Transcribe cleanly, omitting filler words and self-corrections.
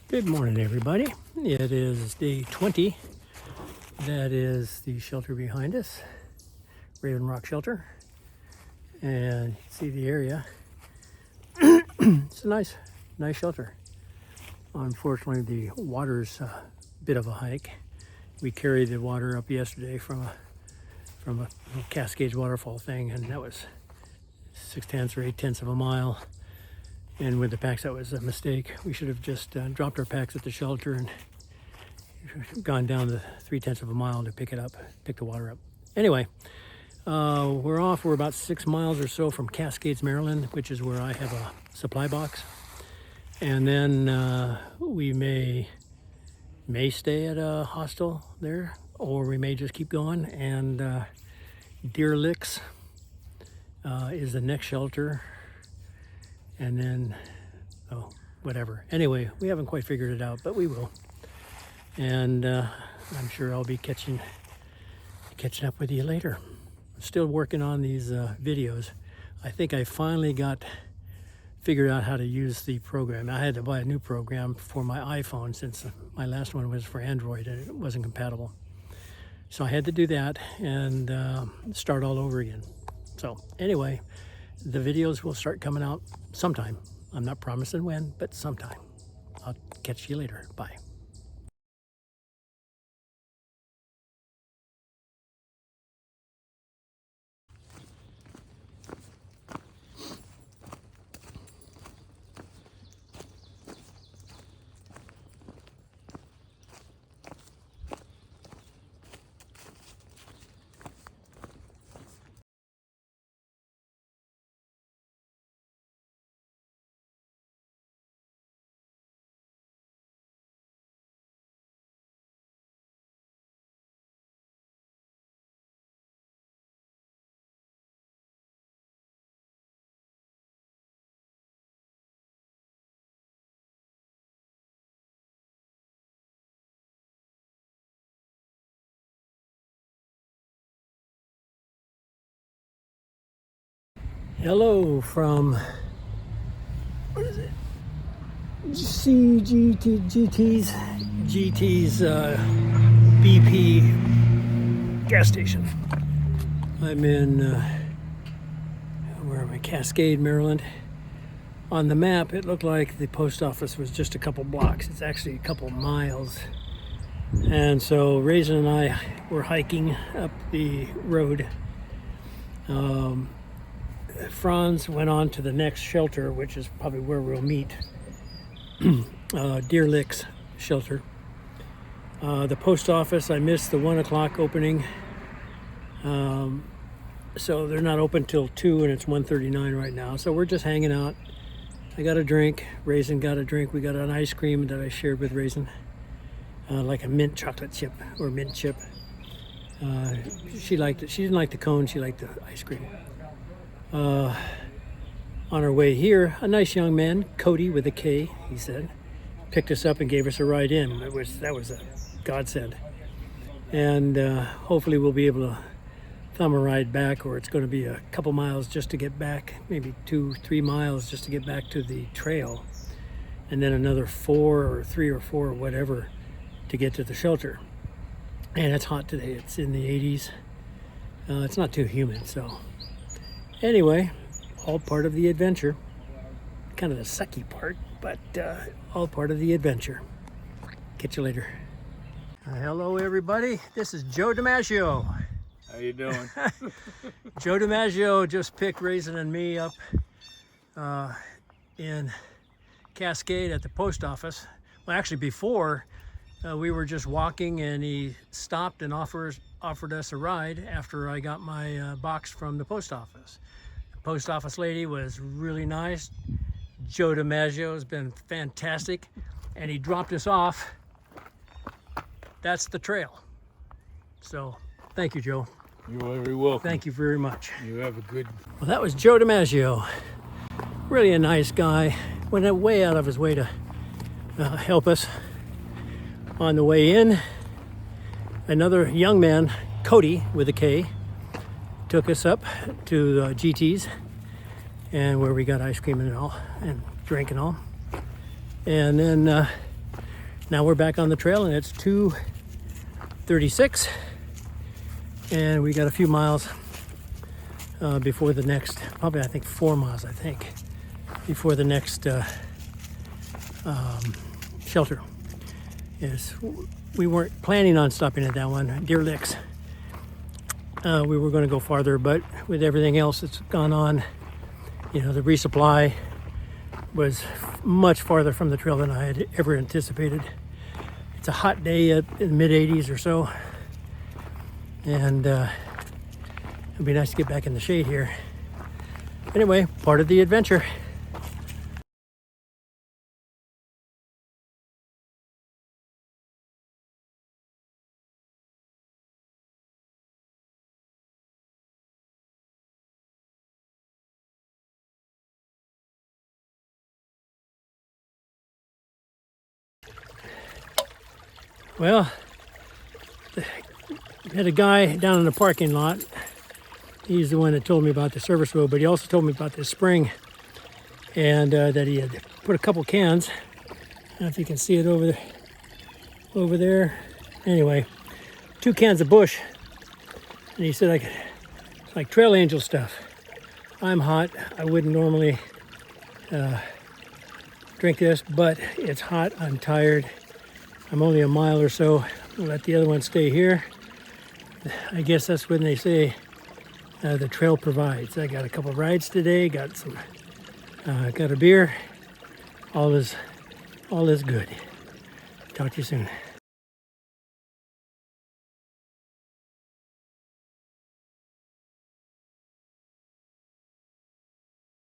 Good morning, everybody. It is day 20. That is the shelter behind us, Raven Rock Shelter. And you can see the area. It's a nice shelter. Unfortunately, the water's a bit of a hike. We carried the water up yesterday from a Cascades waterfall thing, and that was 6/10 or 8/10 of a mile. And with the packs, that was a mistake. We should have just dropped our packs at the shelter and gone down the 3/10 of a mile to pick the water up. Anyway, we're off. We're about 6 miles or so from Cascades, Maryland, which is where I have a supply box. And then we may stay at a hostel there, or we may just keep going. And Deer Licks is the next shelter. And then, whatever. Anyway, we haven't quite figured it out, but we will. And I'm sure I'll be catching up with you later. I'm still working on these videos. I think I finally got figured out how to use the program. I had to buy a new program for my iPhone since my last one was for Android and it wasn't compatible. So I had to do that and start all over again. So anyway, the videos will start coming out sometime. I'm not promising when, but sometime. I'll catch you later. Bye. Hello from, what is it? GT's BP gas station. I'm in, where am I? Cascade, Maryland. On the map, it looked like the post office was just a couple blocks. It's actually a couple miles. And so Raisin and I were hiking up the road. Franz went on to the next shelter, which is probably where we'll meet. Deer Licks shelter. The post office, I missed the 1 o'clock opening. So they're not open till 2 and it's 1:39 right now. So we're just hanging out. I got a drink. Raisin got a drink. We got an ice cream that I shared with Raisin. Like a mint chocolate chip or mint chip. She liked it. She didn't like the cone. She liked the ice cream. On our way here, a nice young man, Cody with a K, he said, picked us up and gave us a ride in. That was a godsend. And hopefully we'll be able to thumb a ride back, or it's going to be a couple miles just to get back, maybe 2-3 miles just to get back to the trail, and then another 3 or 4 or whatever to get to the shelter. And it's hot today. It's in the 80s. It's not too humid, so anyway, all part of the adventure. Kind of the sucky part, but all part of the adventure. Catch you later. Hello, everybody. This is Joe DiMaggio. How you doing? Joe DiMaggio just picked Raisin and me up in Cascade at the post office. Well, actually, before we were just walking, and he stopped and offered us a ride after I got my box from the post office. The post office lady was really nice. Joe DiMaggio has been fantastic, and he dropped us off. That's the trail. So thank you, Joe. You're very welcome. Thank you very much. You have a good... Well, that was Joe DiMaggio. Really a nice guy. Went way out of his way to help us. On the way in, another young man, Cody with a K, took us up to GT's, and where we got ice cream and all, and drink and all. And then Now we're back on the trail and it's 2:36, and we got a few miles before the next, probably I think 4 miles, I think, before the next shelter. Yes, we weren't planning on stopping at that one, Deer Licks. We were going to go farther, but with everything else that's gone on, you know, the resupply was much farther from the trail than I had ever anticipated. It's a hot day in the mid 80s or so, and it'd be nice to get back in the shade here. Anyway, part of the adventure. Well, we had a guy down in the parking lot. He's the one that told me about the service road, but he also told me about this spring, and that he had put a couple cans. I don't know if you can see it over there. Anyway, 2 cans of Bush, and he said it's like Trail Angel stuff. I'm hot. I wouldn't normally drink this, but it's hot. I'm tired. I'm only a mile or so. I'll let the other one stay here. I guess that's when they say the trail provides. I got a couple of rides today. Got a beer. All is good. Talk to you soon.